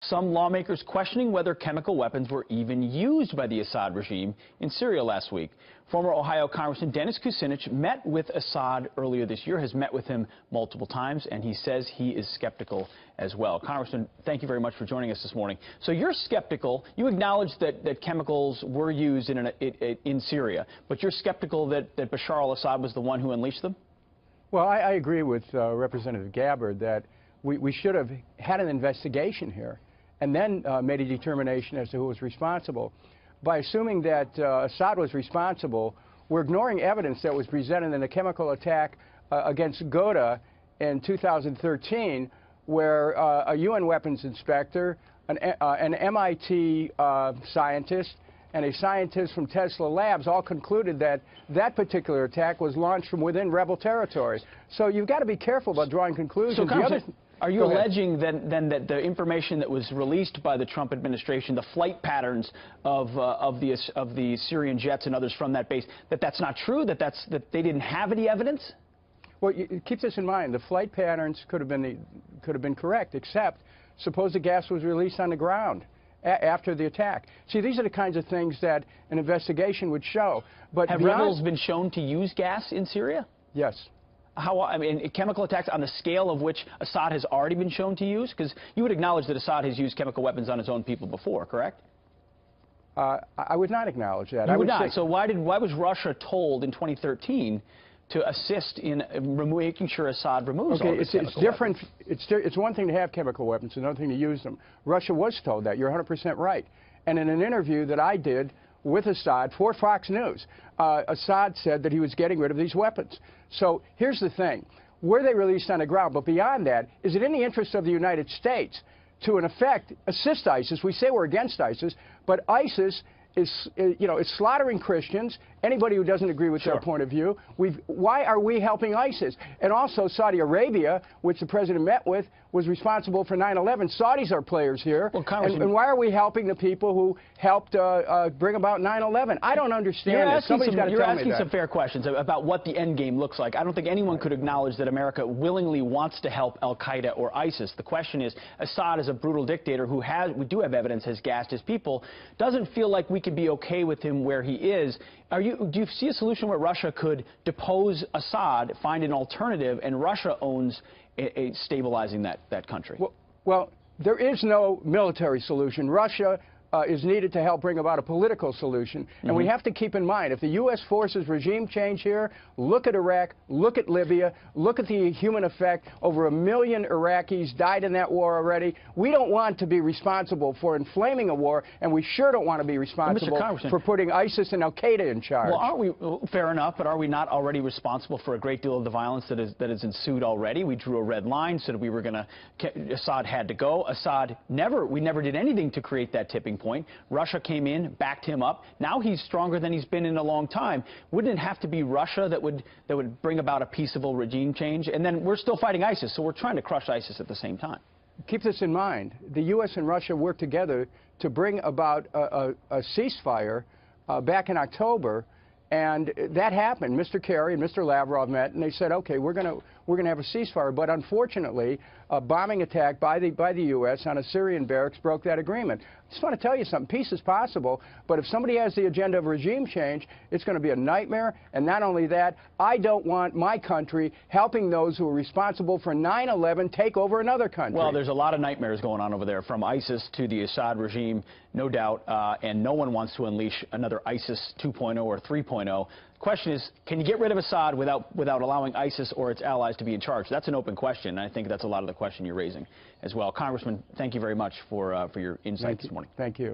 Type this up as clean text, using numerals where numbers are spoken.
Some lawmakers questioning whether chemical weapons were even used by the Assad regime in Syria last week. Former Ohio Congressman Dennis Kucinich met with Assad earlier this year, has met with him multiple times, and he says he is skeptical as well. Congressman, thank you very much for joining us this morning. So you're skeptical. You acknowledge that chemicals were used in Syria, but you're skeptical that Bashar al-Assad was the one who unleashed them? Well, I agree with Representative Gabbard that we should have had an investigation here and then made a determination as to who was responsible. By assuming that Assad was responsible, we're ignoring evidence that was presented in a chemical attack against Ghouta in 2013, where a UN weapons inspector, an MIT scientist, and a scientist from Tesla Labs all concluded that that particular attack was launched from within rebel territory. So you've got to be careful about drawing conclusions. So, are you alleging then that the information that was released by the Trump administration, the flight patterns of the Syrian jets and others from that base, that's not true, that they didn't have any evidence? Well, keep this in mind. The flight patterns could have been correct, except suppose the gas was released on the ground after the attack. See, these are the kinds of things that an investigation would show. But have rebels been shown to use gas in Syria? Yes. I mean, chemical attacks on the scale of which Assad has already been shown to use? Because you would acknowledge that Assad has used chemical weapons on his own people before, correct? I would not acknowledge that. You would not. So why was Russia told in 2013 to assist in making sure Assad removes all these chemical different. weapons? It's one thing to have chemical weapons, another thing to use them. Russia was told that. You're 100% right. And in an interview that I did with Assad for Fox News, Assad said that he was getting rid of these weapons. So here's the thing. Were they released on the ground? But beyond that, is it in the interest of the United States to, in effect, assist ISIS? We say we're against ISIS, but ISIS is slaughtering Christians, anybody who doesn't agree with their point of view. Why are we helping ISIS? And also Saudi Arabia, which the president met with, was responsible for 9/11. Saudis are players here. Well, and why are we helping the people who helped bring about 9/11? I don't understand it. Somebody's got to tell me that. You're asking some fair questions about what the end game looks like. I don't think anyone could acknowledge that America willingly wants to help al-Qaeda or ISIS. The question is, Assad is a brutal dictator who we do have evidence, has gassed his people. Doesn't feel like we could be okay with him where he is. Do you see a solution where Russia could depose Assad, find an alternative, and Russia owns stabilizing that country? Well, there is no military solution. Russia is needed to help bring about a political solution. And we have to keep in mind, if the U.S. forces regime change here, look at Iraq, look at Libya, look at the human effect. Over 1 million Iraqis died in that war already. We don't want to be responsible for inflaming a war, and we sure don't want to be responsible for putting ISIS and al-Qaeda in charge. Well, aren't we, fair enough, but are we not already responsible for a great deal of the violence that has ensued already? We drew a red line, said we were going to, Assad had to go. Assad we never did anything to create that tipping point. Russia came in, backed him up. Now he's stronger than he's been in a long time. Wouldn't it have to be Russia that would bring about a peaceable regime change? And then we're still fighting ISIS, so we're trying to crush ISIS at the same time. Keep this in mind. The U.S. and Russia worked together to bring about a ceasefire back in October, and that happened. Mr. Kerry and Mr. Lavrov met, and they said, okay, we're going to have a ceasefire. But unfortunately, a bombing attack by the U.S. on a Syrian barracks broke that agreement. I just want to tell you something. Peace is possible, but if somebody has the agenda of regime change, it's going to be a nightmare. And not only that, I don't want my country helping those who are responsible for 9/11 take over another country. Well, there's a lot of nightmares going on over there, from ISIS to the Assad regime, no doubt, and no one wants to unleash another ISIS 2.0 or 3.0. The question is, can you get rid of Assad without allowing ISIS or its allies to be in charge? That's an open question, and I think that's a lot of the question you're raising as well. Congressman, thank you very much for your insights this morning. Thank you.